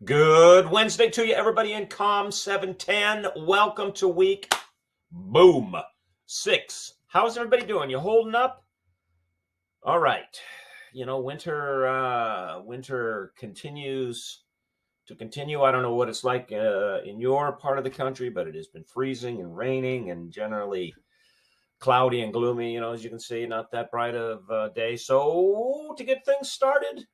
Good Wednesday to you, everybody in COM 710. Welcome to week, boom, 6. How's everybody doing? You holding up? All right. You know, winter continues to continue. I don't know what it's like in your part of the country, but it has been freezing and raining and generally cloudy and gloomy. You know, as you can see, not that bright of a day. So to get things started,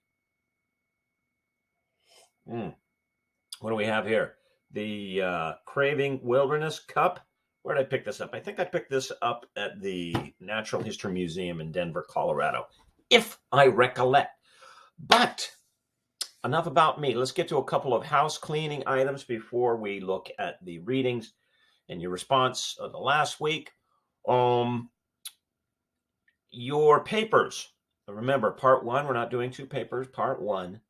what do we have here? The Craving Wilderness Cup. Where did I pick this up? I think I picked this up at the Natural History Museum in Denver, Colorado, if I recollect. But enough about me. Let's get to a couple of house cleaning items before we look at the readings and your response of the last week. Your papers. Remember, part one, we're not doing two papers. Part one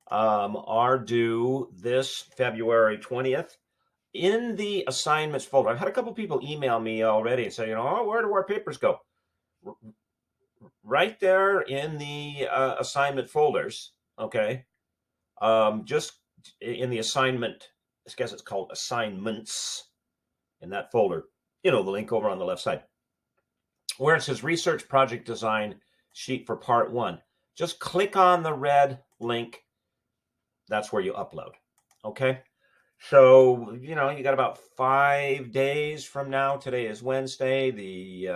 are due this February 20th. In the assignments folder, I've had a couple people email me already and say, where do our papers go? Right there in the assignment folders, okay? Just in the assignment, I guess it's called assignments in that folder. You know, the link over on the left side where it says research project design sheet for part one. Just click on the red link. That's where you upload, okay? So, you know, you got about 5 days from now. Today is Wednesday. The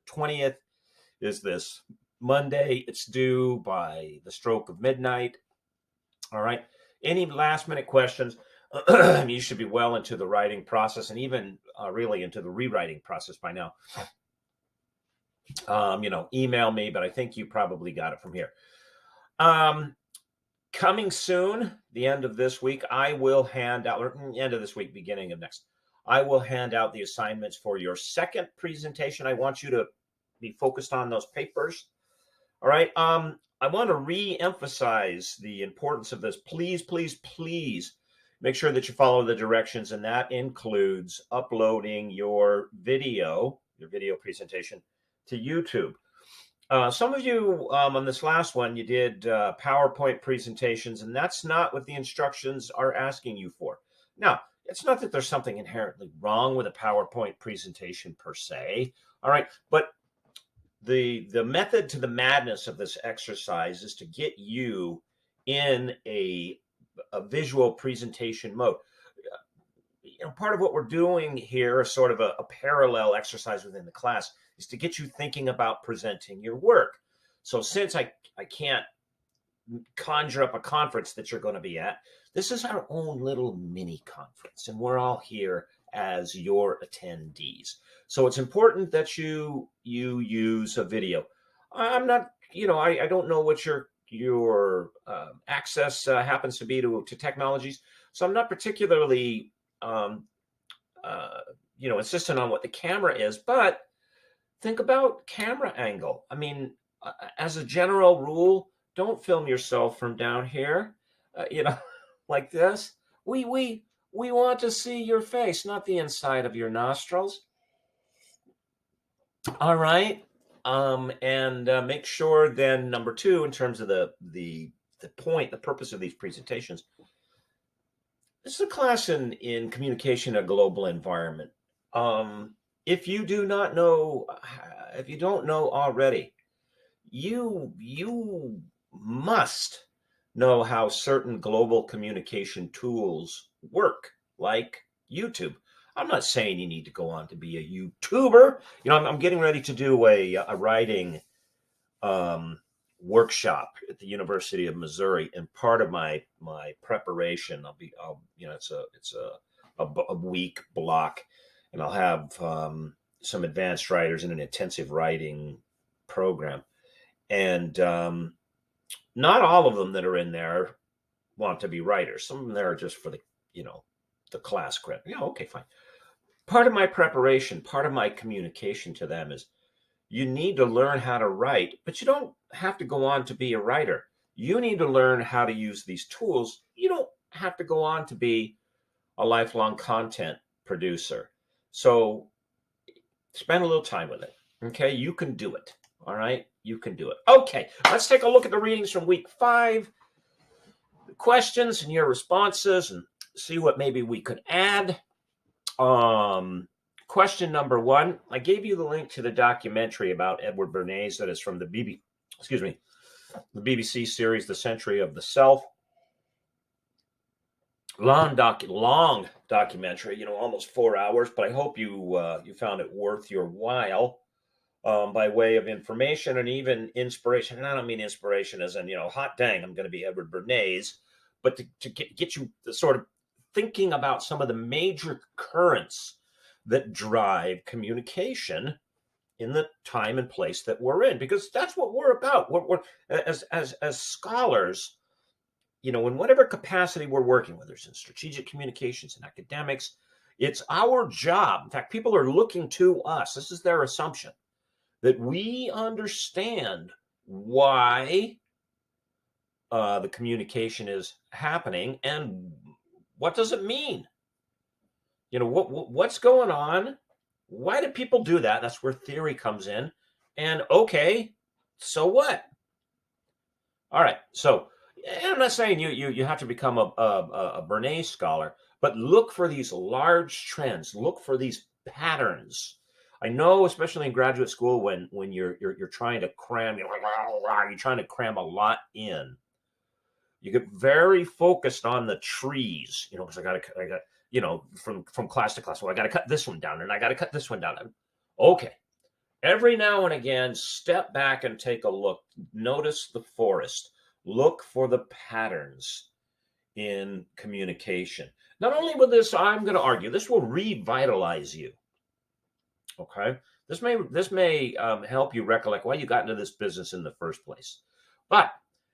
20th is this Monday. It's due by the stroke of midnight. All right. Any last minute questions? You should be well into the writing process and even really into the rewriting process by now. Email me, but I think you probably got it from here. Coming soon, the end of this week, I will hand out, or end of this week, beginning of next, I will hand out the assignments for your second presentation. I want you to be focused on those papers. All right. I want to re-emphasize the importance of this. Please, please, please make sure that you follow the directions, and that includes uploading your video presentation to YouTube. Some of you on this last one, you did PowerPoint presentations, and that's not what the instructions are asking you for. Now, it's not that there's something inherently wrong with a PowerPoint presentation per se, all right, but the method to the madness of this exercise is to get you in a visual presentation mode. Part of what we're doing here is sort of a parallel exercise within the class is to get you thinking about presenting your work. So since I can't conjure up a conference that you're going to be at, this is our own little mini conference, and we're all here as your attendees. So it's important that you use a video. I'm not, I don't know what your access happens to be to technologies, so I'm not particularly insistent on what the camera is, but think about camera angle. I mean, as a general rule, don't film yourself from down here, like this. We want to see your face, not the inside of your nostrils. All right. And make sure then, number two, in terms of the purpose of these presentations, this is a class in communication in a global environment. If you do not know, if you don't know already, you must know how certain global communication tools work, like YouTube. I'm not saying you need to go on to be a YouTuber. I'm getting ready to do a writing workshop at the University of Missouri, and part of my preparation, it's a week block, and I'll have some advanced writers in an intensive writing program, and not all of them that are in there want to be writers. Some of them there are just for the class credit. Okay, fine. Part of my preparation, part of my communication to them is you need to learn how to write, but you don't have to go on to be a writer. You need to learn how to use these tools. You don't have to go on to be a lifelong content producer. So spend a little time with it. Okay, you can do it. All right, you can do it. Okay, let's take a look at the readings from week 5. questions and your responses and see what maybe we could add. Question number one, I gave you the link to the documentary about Edward Bernays that is from the BBC series, The Century of the Self. Long documentary, almost 4 hours, but I hope you found it worth your while by way of information and even inspiration. And I don't mean inspiration as in, hot dang, I'm going to be Edward Bernays, but to get you sort of thinking about some of the major currents that drive communication in the time and place that we're in, because that's what we're about. We're as scholars, in whatever capacity we're working, whether it's in strategic communications and academics, it's our job. In fact, people are looking to us. This is their assumption that we understand why the communication is happening and what does it mean. What's going on? Why do people do that? That's where theory comes in. And okay, so what? All right. So I'm not saying you have to become a Bernays scholar, but look for these large trends. Look for these patterns. I know, especially in graduate school, when you're trying to cram, you're trying to cram a lot in. You get very focused on the trees, because I got from class to class. Well, I got to cut this one down, and I got to cut this one down. Okay. Every now and again, step back and take a look. Notice the forest. Look for the patterns in communication. Not only will this, I'm going to argue, this will revitalize you. Okay. This may help you recollect why you got into this business in the first place. But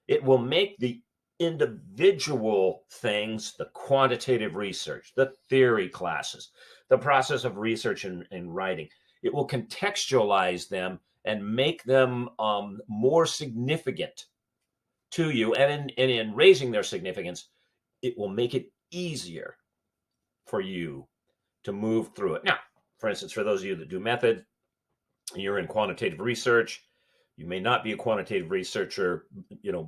it will make the individual things, the quantitative research, the theory classes, the process of research and writing, it will contextualize them and make them more significant to you. And in raising their significance, it will make it easier for you to move through it. Now, for instance, for those of you that do method, you're in quantitative research, you may not be a quantitative researcher,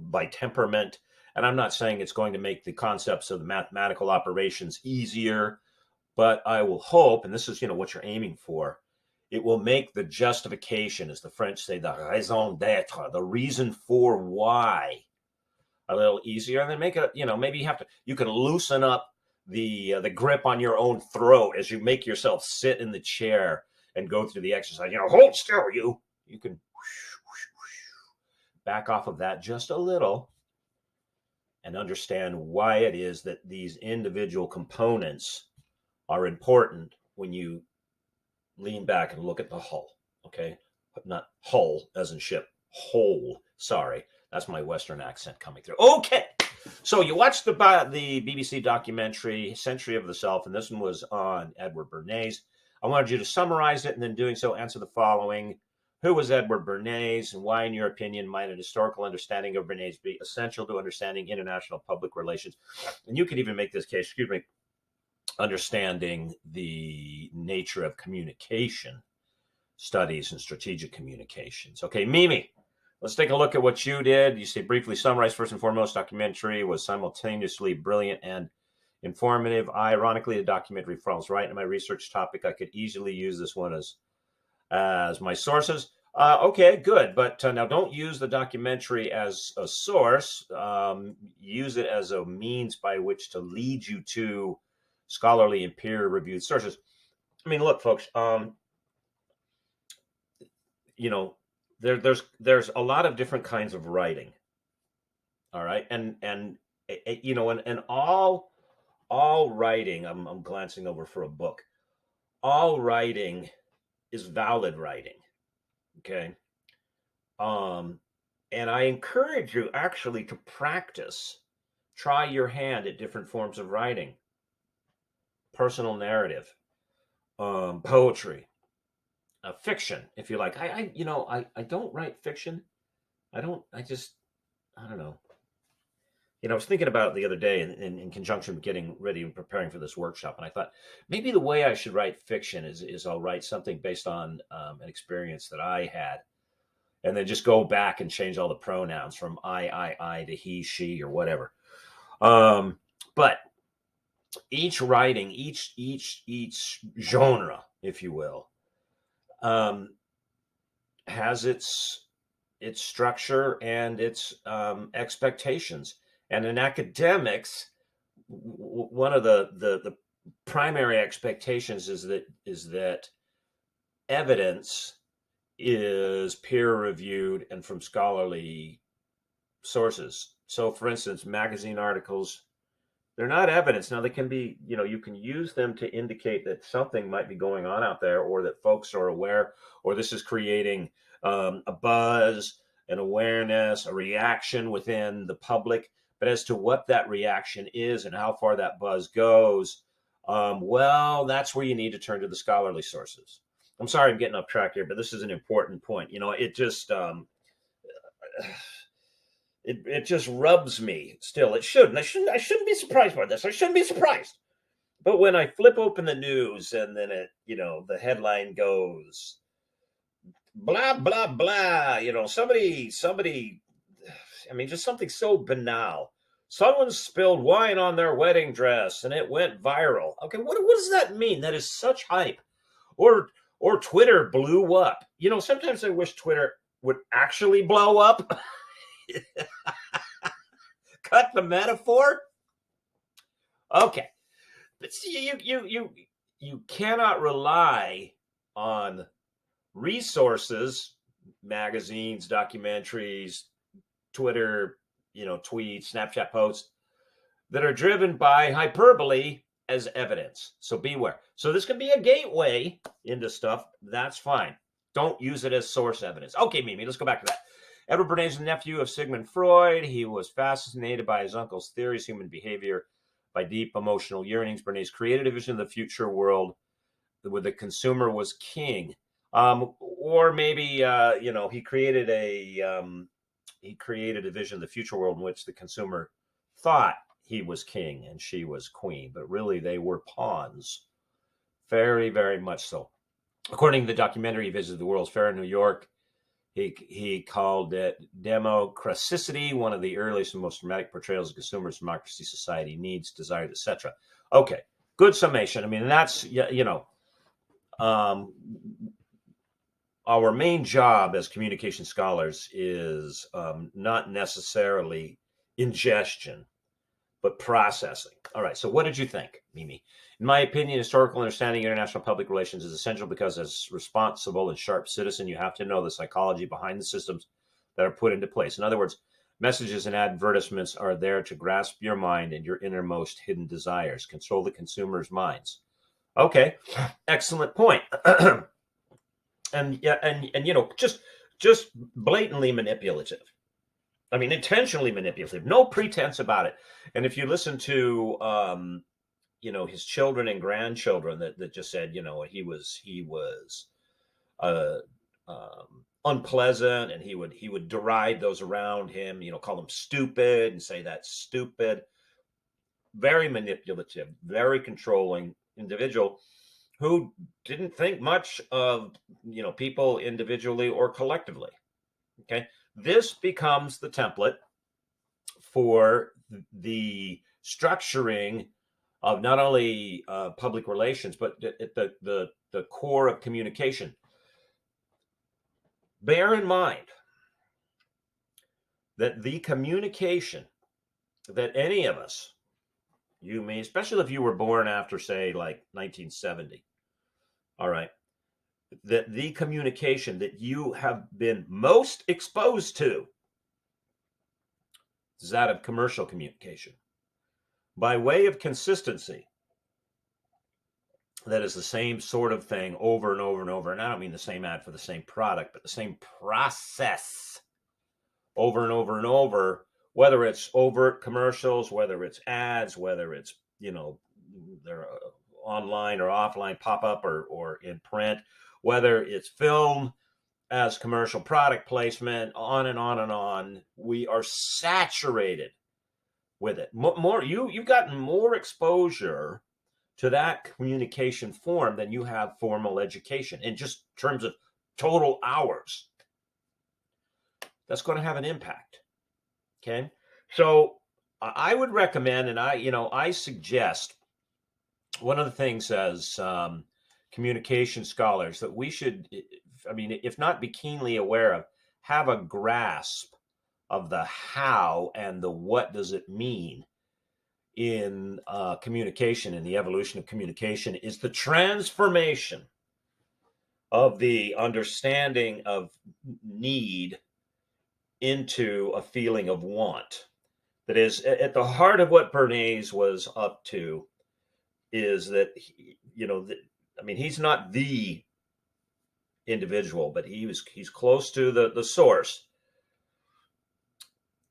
by temperament. And I'm not saying it's going to make the concepts of the mathematical operations easier, but I will hope, and this is, what you're aiming for, it will make the justification, as the French say, the raison d'être, the reason for why, a little easier. And then make it, maybe you can loosen up the grip on your own throat as you make yourself sit in the chair and go through the exercise. Hold still, you can back off of that just a little and understand why it is that these individual components are important when you lean back and look at the hull. Okay, not hull as in ship, whole. Sorry, that's my Western accent coming through. Okay, so you watched the BBC documentary Century of the Self, and this one was on Edward Bernays. I wanted you to summarize it, and then doing so, answer the following. Who was Edward Bernays, and why, in your opinion, might an historical understanding of Bernays be essential to understanding international public relations? And you could even make this case, understanding the nature of communication studies and strategic communications. Okay, Mimi, let's take a look at what you did. You say briefly summarize. First and foremost, documentary was simultaneously brilliant and informative. Ironically, the documentary falls right in my research topic. I could easily use this one as my sources. Okay, good. But now don't use the documentary as a source. Use it as a means by which to lead you to scholarly and peer-reviewed sources. I mean, look, folks, there's a lot of different kinds of writing. All right. And all writing, I'm glancing over for a book. All writing is valid writing. Okay. And I encourage you actually to try your hand at different forms of writing, personal narrative, poetry, fiction, if you like. I don't write fiction. I don't know. I was thinking about it the other day in conjunction with getting ready and preparing for this workshop. And I thought maybe the way I should write fiction is I'll write something based on an experience that I had, and then just go back and change all the pronouns from I to he, she, or whatever. But each writing, each genre, if you will, has its structure and its expectations. And in academics, one of the primary expectations is that evidence is peer reviewed and from scholarly sources. So, for instance, magazine articles, they're not evidence. Now, they can be, you can use them to indicate that something might be going on out there, or that folks are aware, or this is creating a buzz, an awareness, a reaction within the public. But as to what that reaction is and how far that buzz goes, well, that's where you need to turn to the scholarly sources. I'm sorry I'm getting off track here, but this is an important point. It just it just rubs me still. It shouldn't. I shouldn't be surprised by this. I shouldn't be surprised. But when I flip open the news and then the headline goes blah blah blah, somebody I mean, just something so banal. Someone spilled wine on their wedding dress and it went viral. Okay, what does that mean? That is such hype. Or Twitter blew up. Sometimes I wish Twitter would actually blow up. Cut the metaphor. Okay, but see, you cannot rely on resources, magazines, documentaries, Twitter, tweets, Snapchat posts that are driven by hyperbole as evidence. So beware. So this can be a gateway into stuff. That's fine. Don't use it as source evidence. Okay, Mimi, let's go back to that. Edward Bernays is the nephew of Sigmund Freud. He was fascinated by his uncle's theories, human behavior, by deep emotional yearnings. Bernays created a vision of the future world where the consumer was king. Or maybe, he created a vision of the future world in which the consumer thought he was king and she was queen, but really they were pawns. Very, very much so. According to the documentary, he visited the World's Fair in New York. He called it Democraticity, one of the earliest and most dramatic portrayals of consumers, democracy, society, needs, desires, etc. Okay, good summation. I mean, that's, our main job as communication scholars is not necessarily ingestion, but processing. All right, so what did you think, Mimi? In my opinion, historical understanding of international public relations is essential because as responsible and sharp citizen, you have to know the psychology behind the systems that are put into place. In other words, messages and advertisements are there to grasp your mind and your innermost hidden desires, control the consumer's minds. Okay, excellent point. And just blatantly manipulative. I mean, intentionally manipulative, no pretense about it. And if you listen to, his children and grandchildren that just said, he was unpleasant, and he would deride those around him, call them stupid and say that's stupid. Very manipulative, very controlling individual who didn't think much of, people individually or collectively. Okay. This becomes the template for the structuring of not only public relations, but the core of communication. Bear in mind that the communication that any of us, you, me, especially if you were born after, say, like 1970, all right, that the communication that you have been most exposed to is that of commercial communication. By way of consistency, that is the same sort of thing over and over and over. And I don't mean the same ad for the same product, but the same process over and over and over, whether it's overt commercials, whether it's ads, whether it's, they're online or offline, pop-up or in print, whether it's film as commercial product placement, on and on and on. We are saturated with it. You've gotten more exposure to that communication form than you have formal education in just terms of total hours. That's going to have an impact. Okay. So I would recommend, and I suggest one of the things as communication scholars that we should, I mean, if not be keenly aware of, have a grasp of the how and the what does it mean in communication and the evolution of communication is the transformation of the understanding of need into a feeling of want. That is at the heart of what Bernays was up to is that, I mean, he's not the individual, but he's close to the source,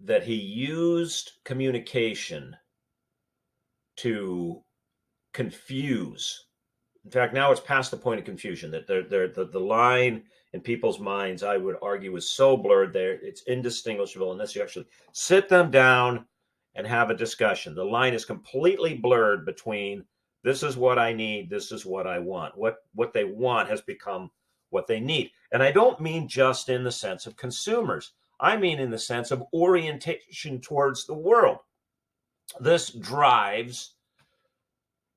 that he used communication to confuse. In fact, now it's past the point of confusion, that the line in people's minds, I would argue, is so blurred there, it's indistinguishable unless you actually sit them down and have a discussion. The line is completely blurred between this is what I need, this is what I want. What they want has become what they need. And I don't mean just in the sense of consumers. I mean in the sense of orientation towards the world. This drives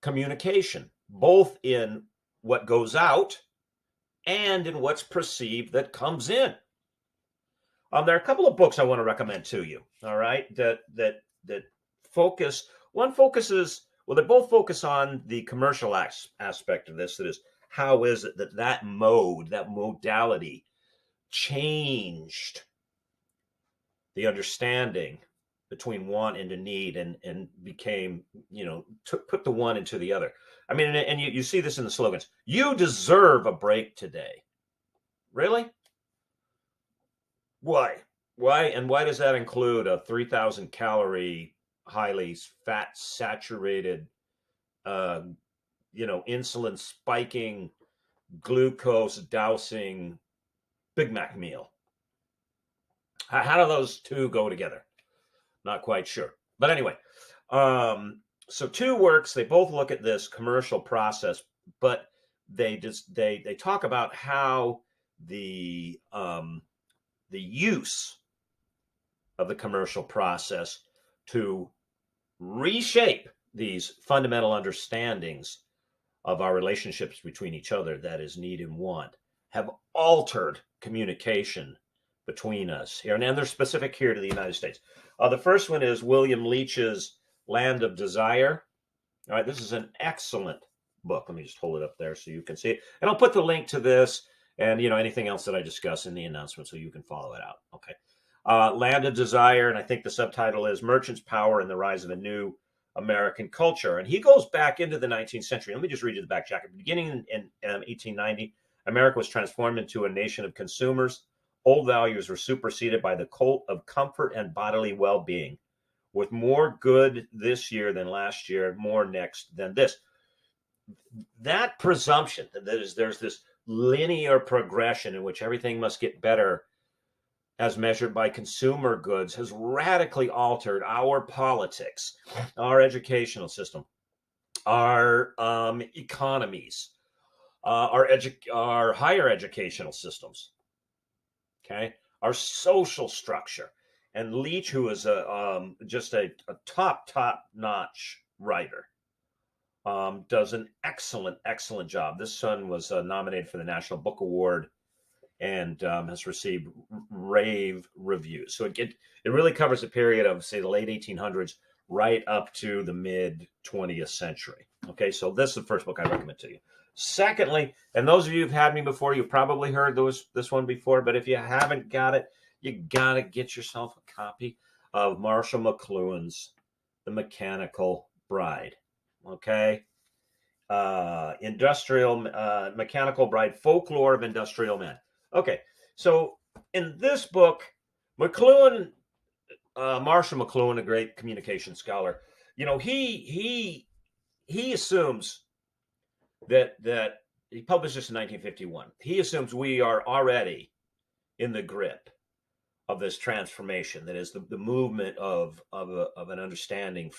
communication, both in what goes out and in what's perceived that comes in. There are a couple of books I want to recommend to you. All right, that focus. One focuses. Well, they both focus on the commercial aspect of this. That is, how is it that modality changed the understanding between want and a need, and became, put the one into the other. I mean, and you see this in the slogans. You deserve a break today. Really? Why? And why does that include a 3,000 calorie, highly fat saturated, insulin spiking, glucose dousing Big Mac meal? How do those two go together? Not quite sure. But anyway, so two works, they both look at this commercial process, but they talk about how the use of the commercial process to reshape these fundamental understandings of our relationships between each other, that is need and want, have altered communication between us here. And they're specific here to the United States. The first one is William Leach's Land of Desire. All right, this is an excellent book. Let me just hold it up there so you can see it. And I'll put the link to this and, anything else that I discuss in the announcement so you can follow it out. Okay. Land of Desire, and I think the subtitle is Merchants' Power and the Rise of a New American Culture. And he goes back into the 19th century. Let me just read you the back jacket. Beginning in 1890, America was transformed into a nation of consumers. Old values were superseded by the cult of comfort and bodily well-being, with more good this year than last year, more next than this. That presumption that there's this linear progression in which everything must get better as measured by consumer goods has radically altered our politics, our educational system, our economies, our higher educational systems. Okay, our social structure. And Leach, who is just a top-notch writer, does an excellent job. This son was nominated for the National Book Award and has received rave reviews. So it really covers the period of, say, the late 1800s right up to the mid 20th century. Okay, so this is the first book I recommend to you. Secondly, and those of you who've had me before, you've probably heard this one before, but if you haven't got it, you got to get yourself a copy of Marshall McLuhan's The Mechanical Bride. Okay? Mechanical Bride, Folklore of Industrial Men. Okay, so in this book, McLuhan, Marshall McLuhan, a great communication scholar, he assumes that he published this in 1951. He assumes we are already in the grip of this transformation, that is the movement of an understanding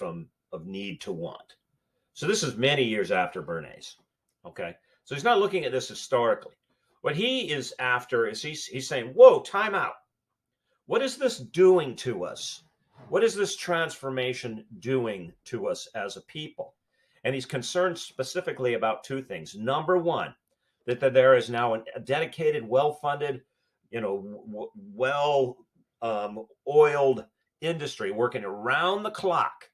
of need to want. So this is many years after Bernays. Okay, so he's not looking at this historically. What he is after is he's saying, whoa, time out. What is this doing to us What is this transformation doing to us as a people? And he's concerned specifically about two things. Number one, that there is now a dedicated, well-funded, well oiled industry working around the clock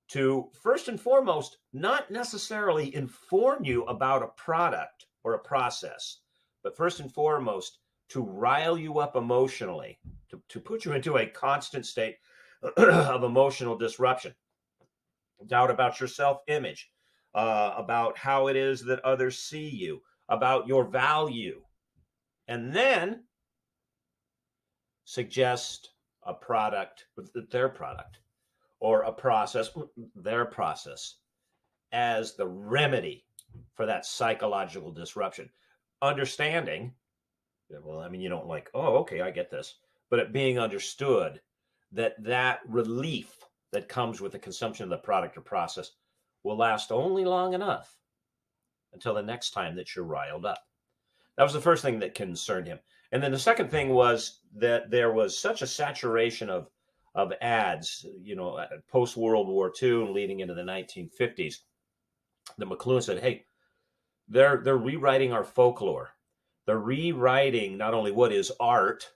to, first and foremost, not necessarily inform you about a product or a process, but first and foremost, to rile you up emotionally, to put you into a constant state of emotional disruption, doubt about your self-image, about how it is that others see you, about your value, and then suggest a product, their product, or a process, their process, as the remedy for that psychological disruption. Understanding, well, I mean, you don't like, oh, okay, I get this, but it being understood that relief that comes with the consumption of the product or process will last only long enough until the next time that you're riled up. That was the first thing that concerned him. And then the second thing was that there was such a saturation of ads, post World War II and leading into the 1950s, that McLuhan said, hey, they're rewriting our folklore. They're rewriting not only what is art,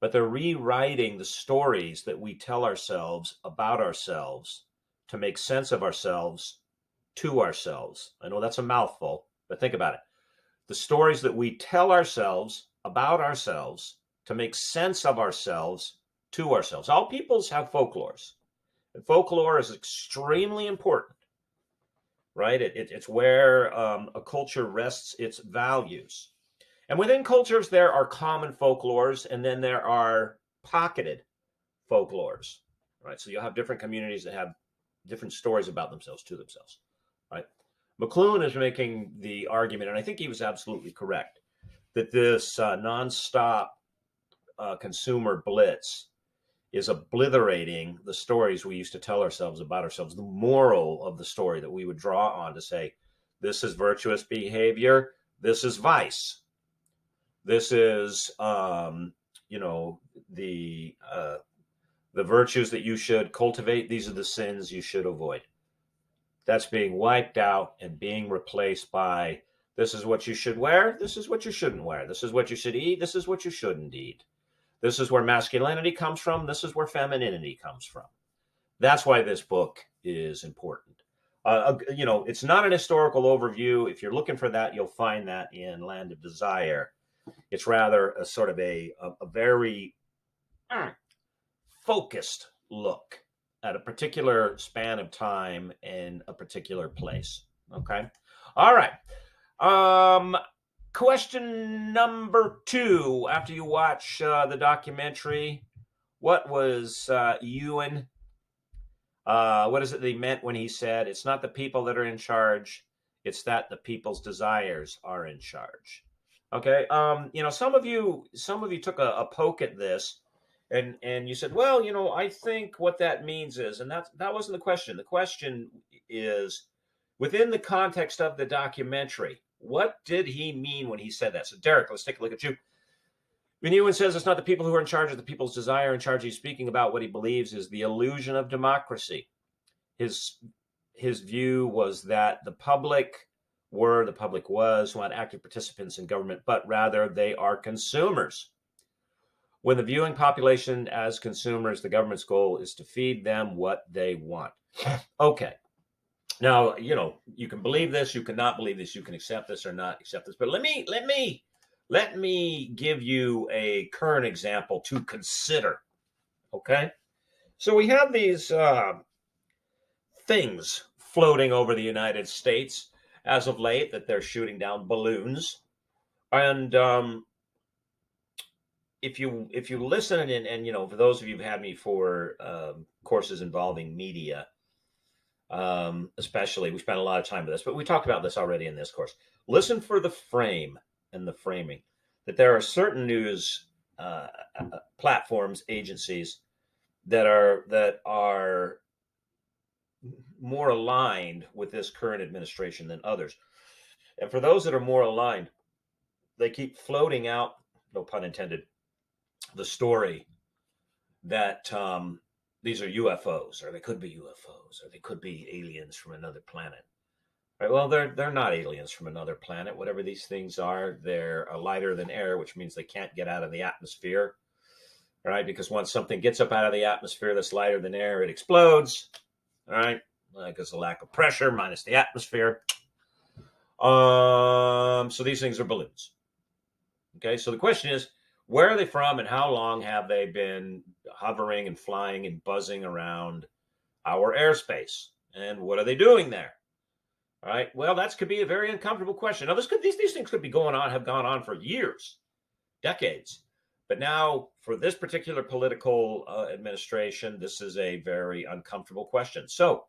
but they're rewriting the stories that we tell ourselves about ourselves to make sense of ourselves to ourselves. I know that's a mouthful, but think about it. The stories that we tell ourselves about ourselves to make sense of ourselves to ourselves. All peoples have folklores, and folklore is extremely important, right? It's where a culture rests its values. And within cultures, there are common folklores, and then there are pocketed folklores, right? So you'll have different communities that have different stories about themselves to themselves, right? McLuhan is making the argument, and I think he was absolutely correct, that this nonstop consumer blitz is obliterating the stories we used to tell ourselves about ourselves, the moral of the story that we would draw on to say, this is virtuous behavior, this is vice. This is, the virtues that you should cultivate. These are the sins you should avoid. That's being wiped out and being replaced by, this is what you should wear, this is what you shouldn't wear, this is what you should eat, this is what you shouldn't eat. This is where masculinity comes from, this is where femininity comes from. That's why this book is important. It's not an historical overview. If you're looking for that, you'll find that in Land of Desire. It's rather a sort of a very focused look at a particular span of time in a particular place. Okay. All right. Question number 2. After you watch the documentary, what was Ewan? What is it that he meant when he said, it's not the people that are in charge, it's that the people's desires are in charge? Okay. Some of you took a poke at this, and you said, well, I think what that means is, and that wasn't the question. The question is, within the context of the documentary, what did he mean when he said that? So, Derek, let's take a look at you. When Ewan says it's not the people who are in charge of the people's desire in charge, he's speaking about what he believes is the illusion of democracy. His view was that the public was not active participants in government, but rather they are consumers. When the viewing population as consumers, the government's goal is to feed them what they want. Okay. Now, you can believe this, you cannot believe this, you can accept this or not accept this, but let me give you a current example to consider. Okay. So we have these things floating over the United States as of late, that they're shooting down balloons. And if you listen, and for those of you who've had me for courses involving media, especially, we spent a lot of time with this, but we talked about this already in this course. Listen for the frame and the framing, that there are certain news platforms, agencies that are more aligned with this current administration than others. And for those that are more aligned, they keep floating out, no pun intended, the story that these are UFOs, or they could be UFOs, or they could be aliens from another planet. Right? Well, they're not aliens from another planet. Whatever these things are, they're lighter than air, which means they can't get out of the atmosphere. Right? Because once something gets up out of the atmosphere that's lighter than air, it explodes. All right, because of lack of pressure minus the atmosphere. So these things are balloons. Okay, so the question is, where are they from, and how long have they been hovering and flying and buzzing around our airspace? And what are they doing there? All right. Well, that could be a very uncomfortable question. Now, these things could be have gone on for years, decades. But now, for this particular political administration, this is a very uncomfortable question. So,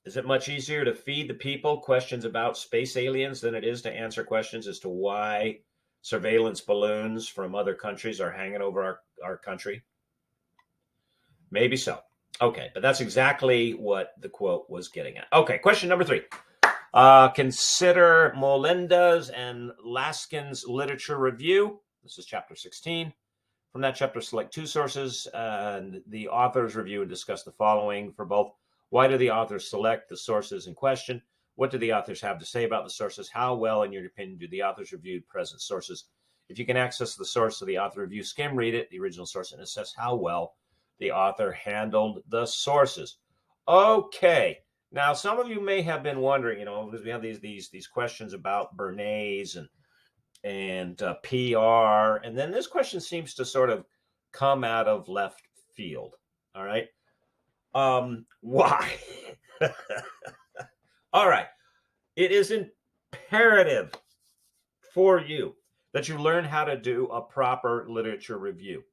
is it much easier to feed the people questions about space aliens than it is to answer questions as to why surveillance balloons from other countries are hanging over our country? Maybe so. Okay, but that's exactly what the quote was getting at. Okay, question number 3. Consider Molendez and Laskin's literature review. This is chapter 16. From that chapter, select 2 sources and the author's review and discuss the following for both. Why do the authors select the sources in question? What do the authors have to say about the sources? How well, in your opinion, do the authors review present sources? If you can access the source of the author review, skim read it, the original source, and assess how well the author handled the sources. Okay. Now, some of you may have been wondering, because we have these questions about Bernays and PR, and then this question seems to sort of come out of left field. All right. Why? All right. It is imperative for you that you learn how to do a proper literature review.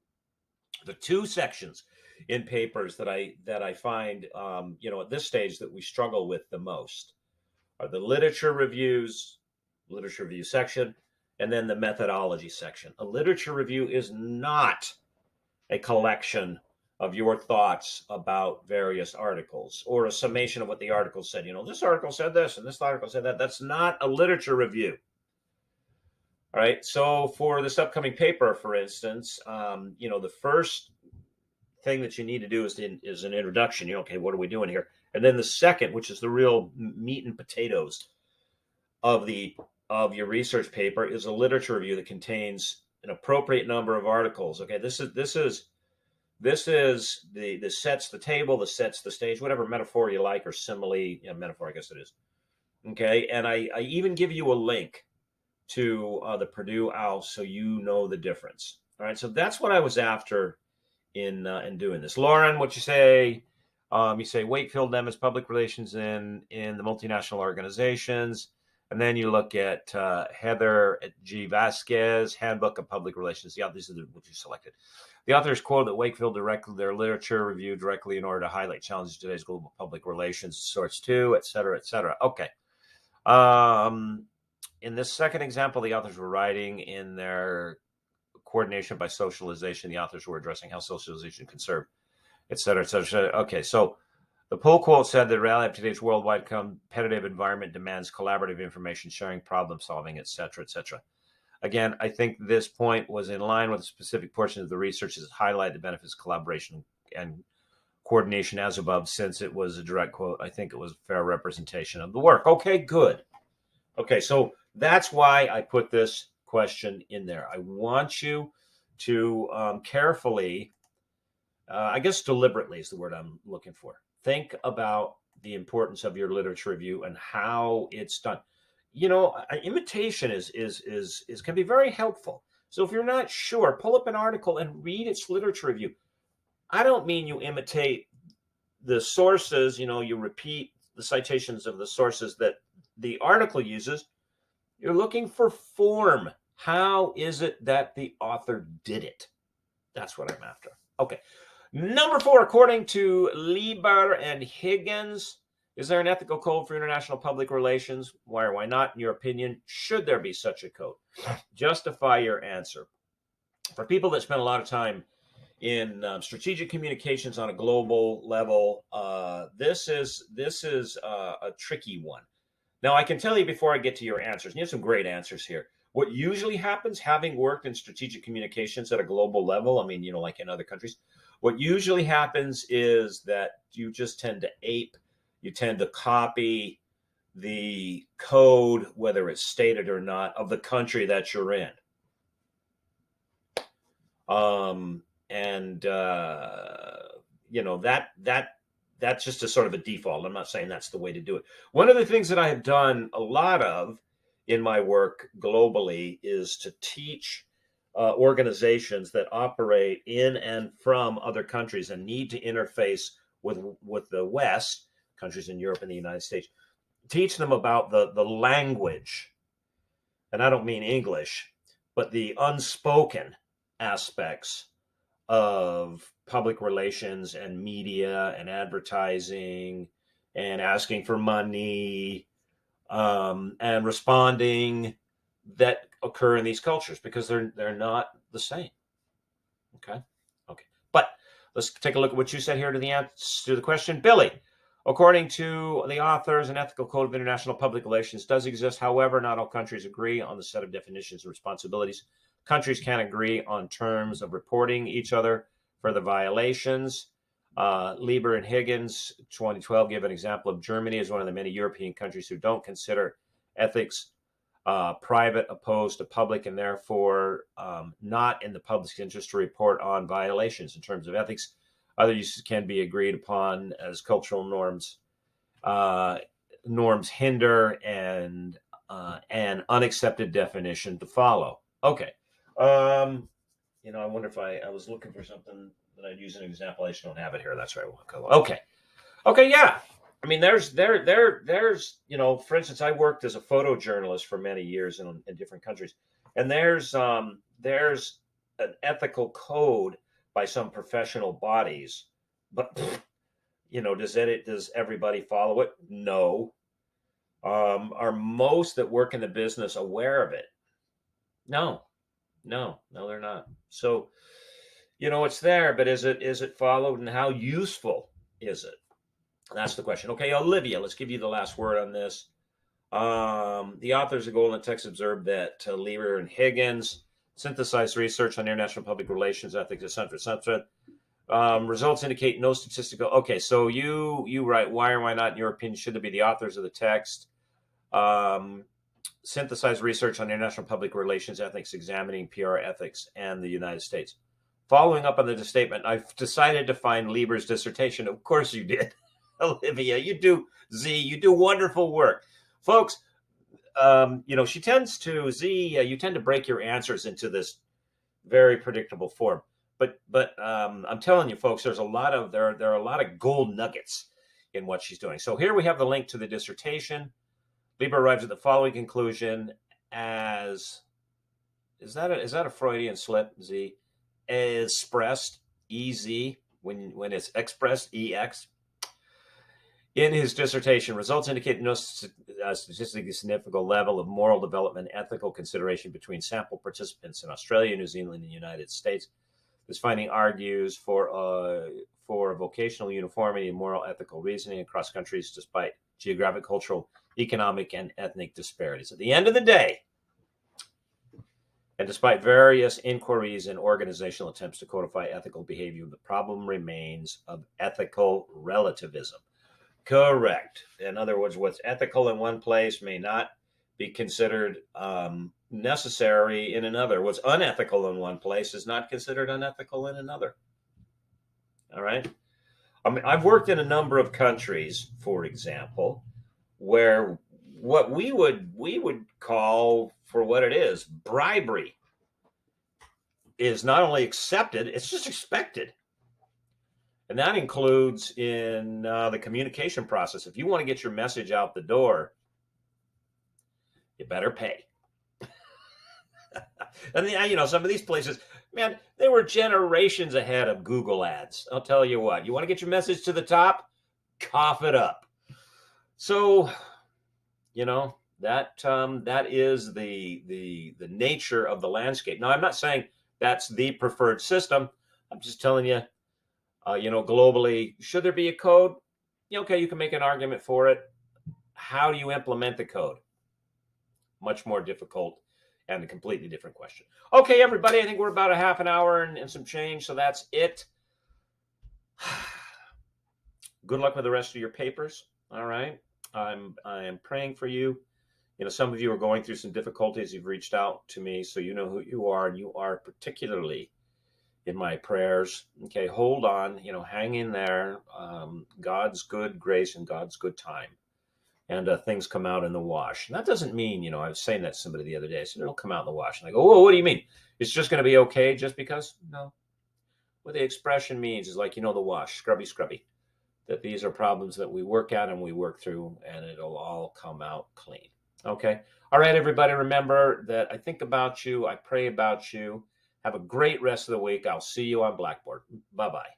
The 2 sections in papers that I find, at this stage that we struggle with the most are the literature review section, and then the methodology section. A literature review is not a collection of your thoughts about various articles or a summation of what the article said. This article said this and this article said that. That's not a literature review. All right. So for this upcoming paper, for instance, the first thing that you need to do is an introduction. Okay, what are we doing here? And then the second, which is the real meat and potatoes of your research paper, is a literature review that contains an appropriate number of articles. Okay, this is the sets the table, the sets the stage, whatever metaphor you like, or simile, metaphor, I guess it is. Okay, and I even give you a link to the Purdue OWL so you know the difference. All right, so that's what I was after in doing this. Lauren, what you say? You say Wakefield Lemons Public Relations in the multinational organizations, and then you look at Heather G. Vasquez, Handbook of Public Relations. Yeah, these are what you selected. The authors quote that Wakefield directed their literature review directly in order to highlight challenges of today's global public relations, source 2, et cetera, et cetera. Okay. In this second example, the authors were writing in their coordination by socialization. The authors were addressing how socialization can serve, et cetera, et cetera, et cetera. Okay, so the pull quote said that reality of today's worldwide competitive environment demands collaborative information sharing, problem solving, et cetera, et cetera. Again, I think this point was in line with a specific portion of the research that highlight the benefits of collaboration and coordination as above. Since it was a direct quote, I think it was a fair representation of the work. Okay, good. Okay, so that's why I put this question in there. I want you to carefully, I guess deliberately is the word I'm looking for. Think about the importance of your literature review and how it's done. Imitation is can be very helpful. So if you're not sure, pull up an article and read its literature review. I don't mean you imitate the sources, you repeat the citations of the sources that the article uses. You're looking for form. How is it that the author did it? That's what I'm after. Okay. Number 4, according to Lieber and Higgins, is there an ethical code for international public relations? Why or why not? In your opinion, should there be such a code? Justify your answer. For people that spend a lot of time in strategic communications on a global level, this is a tricky one. Now, I can tell you before I get to your answers, and you have some great answers here, What usually happens, having worked in strategic communications at a global level, I mean, like in other countries, what usually happens is that you just tend to you tend to copy the code, whether it's stated or not, of the country that you're in. And that's just a sort of a default. I'm not saying that's the way to do it. One of the things that I have done a lot of in my work globally is to teach organizations that operate in and from other countries and need to interface with the West, countries in Europe and the United States, teach them about the language, and I don't mean English, but the unspoken aspects of public relations and media and advertising and asking for money and responding that occur in these cultures, because they're not the same. Okay. But let's take a look at what you said here to the answer to the question, Billy. According to the authors, an ethical code of international public relations does exist. However, not all countries agree on the set of definitions and responsibilities. Countries can agree on terms of reporting each other for the violations. Lieber and Higgins, 2012, give an example of Germany as one of the many European countries who don't consider ethics private, opposed to public, and therefore not in the public's interest to report on violations. In terms of ethics, other uses can be agreed upon as cultural norms. Norms hinder and an unaccepted definition to follow. Okay. I wonder if I was looking for something that I'd use an example. I just don't have it here. That's right. Okay. Yeah. I mean, there's, for instance, I worked as a photojournalist for many years in different countries, and there's an ethical code by some professional bodies, but does everybody follow it? No. Are most that work in the business aware of it? No, they're not. So, it's there, but is it followed, and how useful is it? That's the question. Okay, Olivia, let's give you the last word on this. The authors of Golden Text observed that Lieber and Higgins synthesized research on international public relations, ethics, etc. Results indicate no statistical. Okay, so you write, why or why not, in your opinion, should there be the authors of the text synthesized research on international public relations, ethics, examining PR ethics and the United States? Following up on the statement, I've decided to find Lieber's dissertation. Of course you did, Olivia. You do wonderful work, folks. You tend to break your answers into this very predictable form. But I'm telling you, folks, there are a lot of gold nuggets in what she's doing. So here we have the link to the dissertation. Lieber arrives at the following conclusion as is that a Freudian slip? Z expressed EZ when it's expressed EX. In his dissertation, results indicate no statistically significant level of moral development, ethical consideration between sample participants in Australia, New Zealand, and the United States. This finding argues for vocational uniformity and moral ethical reasoning across countries despite geographic, cultural, economic, and ethnic disparities. At the end of the day, and despite various inquiries and organizational attempts to codify ethical behavior, the problem remains of ethical relativism. Correct. In other words, what's ethical in one place may not be considered necessary in another. What's unethical in one place is not considered unethical in another. All right. I mean, I've worked in a number of countries, for example, where what we would call for what it is, bribery, is not only accepted, it's just expected. And that includes in the communication process. If you want to get your message out the door, you better pay. And some of these places, man, they were generations ahead of Google ads. I'll tell you what, you want to get your message to the top, cough it up. So, that is the nature of the landscape. Now, I'm not saying that's the preferred system. I'm just telling you, globally, should there be a code? Okay, you can make an argument for it. How do you implement the code? Much more difficult and a completely different question. Okay, everybody, I think we're about a half an hour and some change, so that's it. Good luck with the rest of your papers. All right. I am praying for you. You know, some of you are going through some difficulties. You've reached out to me, so you know who you are, and you are particularly in my prayers. Okay, hold on. You know, hang in there. God's good grace and God's good time, and things come out in the wash. And that doesn't mean, you know, I was saying that to somebody the other day. I said it'll come out in the wash, and I go, "Whoa, what do you mean? It's just going to be okay just because?" No. What the expression means is like, you know, the wash, scrubby, scrubby. That these are problems that we work at and we work through, and it'll all come out clean. Okay. All right, everybody. Remember that I think about you. I pray about you. Have a great rest of the week. I'll see you on Blackboard. Bye-bye.